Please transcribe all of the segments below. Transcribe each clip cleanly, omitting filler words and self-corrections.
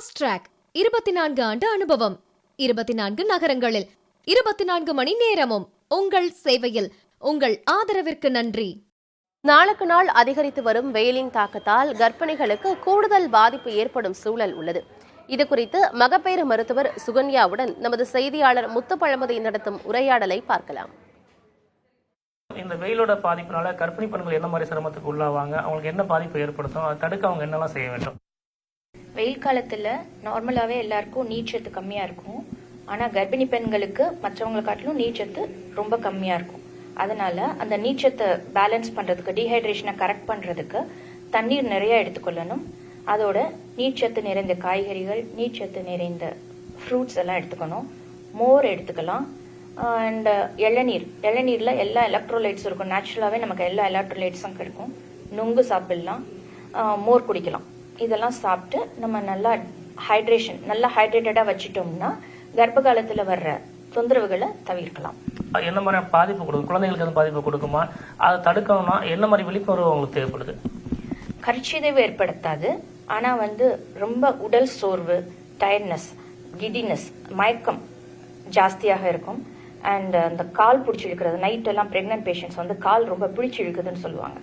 Fast track 24 ஆண்டு அனுபவம், 24 நகரங்களில் 24 மணி நேரமும் உங்கள் சேவையில். உங்கள் ஆதரவிற்கு நன்றி. நாளுக்கு நாள் அதிகரித்து வரும் வெயிலின் தாக்கத்தால் கர்ப்பிணிகளுக்கு கூடுதல் பாதிப்பு ஏற்படும் சூழல் உள்ளது. இதுகுறித்து மகப்பேறு மருத்துவர் சுகன்யாவுடன் நமது செய்தியாளர் முத்துப்பழமதி நடத்தும் உரையாடலை பார்க்கலாம். இந்த வெயிலோட பாதிப்பினால கர்ப்பிணி பெண்கள் என்ன மாதிரி சிரமத்துக்கு உள்ளாவாங்க, அவங்களுக்கு என்ன பாதிப்பு ஏற்படுத்தும், அதை தடுக்க அவங்க என்னெல்லாம் செய்ய வேண்டும்? வெயில் காலத்துல நார்மலாவே எல்லாருக்கும் நீர்ச்சத்து கம்மியா இருக்கும். ஆனா கர்ப்பிணி பெண்களுக்கு மற்றவங்களை காட்டிலும் நீர்ச்சத்து ரொம்ப கம்மியா இருக்கும். அதனால அந்த நீர்ச்சத்தை பேலன்ஸ் பண்றதுக்கு, டீஹைட்ரேஷனை கரெக்ட் பண்றதுக்கு தண்ணீர் நிறைய எடுத்துக்கொள்ளணும். அதோட நீர்ச்சத்து நிறைந்த காய்கறிகள், நீர்ச்சத்து நிறைந்த ஃப்ரூட்ஸ் எல்லாம் எடுத்துக்கணும். மோர் எடுத்துக்கலாம். அண்ட் இளநீர்ல எல்லா எலக்ட்ரோலைட்ஸும் இருக்கும். நேச்சுரலாவே நமக்கு எல்லா எலக்ட்ரோலைட்ஸும் கிடைக்கும். நுங்கு சாப்பிடலாம், மோர் குடிக்கலாம். இதெல்லாம் சாப்பிட்டு நம்ம நல்லா ஹைட்ரேட்டடா வச்சுட்டோம்னா கர்ப்ப காலத்துல வர்ற தொந்தரவுகளை தவிர்க்கலாம். என்ன மாதிரி பாதிப்பு கொடுக்கும், குழந்தைகளுக்கு எதுவும் பாதிப்பு கொடுக்குமா, அதை தடுக்கணும்னா என்ன மாதிரி விழிப்புணர்வு அவங்களுக்கு தேவைப்படுது? கருச்சிதைவு ஏற்படுத்தாது. ஆனா ரொம்ப உடல் சோர்வு, டயர்ட்னஸ், கிடினஸ், மயக்கம் ஜாஸ்தியாக இருக்கும். அண்ட் அந்த கால் பிடிச்சி இழுக்கிறது, நைட் எல்லாம் பிரெக்னன்ட் பேஷண்ட்ஸ் கால் ரொம்ப பிடிச்சி இழுக்குதுன்னு சொல்லுவாங்க.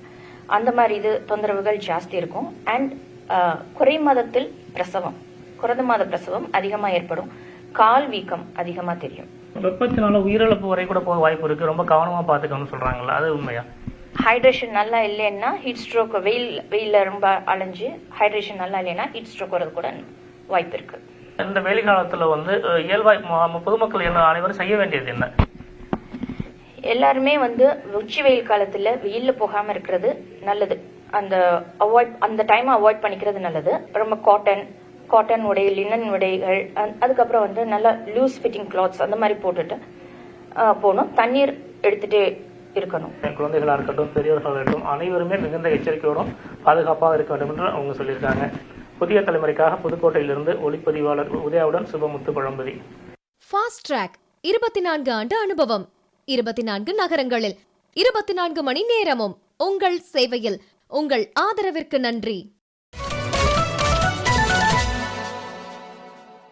அந்த மாதிரி தொந்தரவுகள் ஜாஸ்தி இருக்கும். அண்ட் குறைந்த மாத பிரசவம் அதிகமா ஏற்படும். கால் வீக்கம் அதிகமா தெரியும். வெப்பத்தினால உயிரிழப்பு வரை கூட போக வாய்ப்பு இருக்கு. ரொம்ப கவனமா பாத்துக்கணும்னு சொல்றாங்களா, அது உண்மையா? ஹைட்ரேஷன் நல்லா இல்லைன்னா ஹீட் ஸ்ட்ரோக், வெயில்ல ரொம்ப அலைஞ்சு ஹைட்ரேஷன் நல்லா இல்லைன்னா ஹீட் ஸ்ட்ரோக் வரது கூட வாய்ப்பு இருக்கு. இந்த வெயில் காலத்துல இயல்பாய் பொதுமக்கள் என்ன அனைவரும் செய்ய வேண்டியது என்ன? எல்லாருமே உச்சி வெயில் காலத்துல வெயில்ல போகாம இருக்கிறது நல்லது. அந்த டைம் அவாய்ட் பண்ணிக்கிறது நல்லது. ரொம்ப காட்டன் உடை, லினன் உடைகள், அதுக்கப்புறம் நல்லா லூஸ் ஃபிட்டிங் கிளாத்ஸ் அந்த மாதிரி போட்டுட்டு போகணும். தண்ணீர் எடுத்துட்டே இருக்கணும். குழந்தைகளா இருக்கட்டும், பெரியவர்களாக இருக்கட்டும், அனைவருமே மிகுந்த எச்சரிக்கையோடும் பாதுகாப்பாக இருக்க வேண்டும் என்று அவங்க சொல்லியிருக்காங்க. புதிய தலைமுறைக்காக புதுக்கோட்டையிலிருந்து ஒளிப்பதிவாளர் உதயாவுடன் சுபமுத்து பழம்பதி. ஃபாஸ்ட் ட்ராக் 24 ஆண்டு அனுபவம், 24 நகரங்களில் 24 மணி நேரமும் உங்கள் சேவையில். உங்கள் ஆதரவிற்கு நன்றி.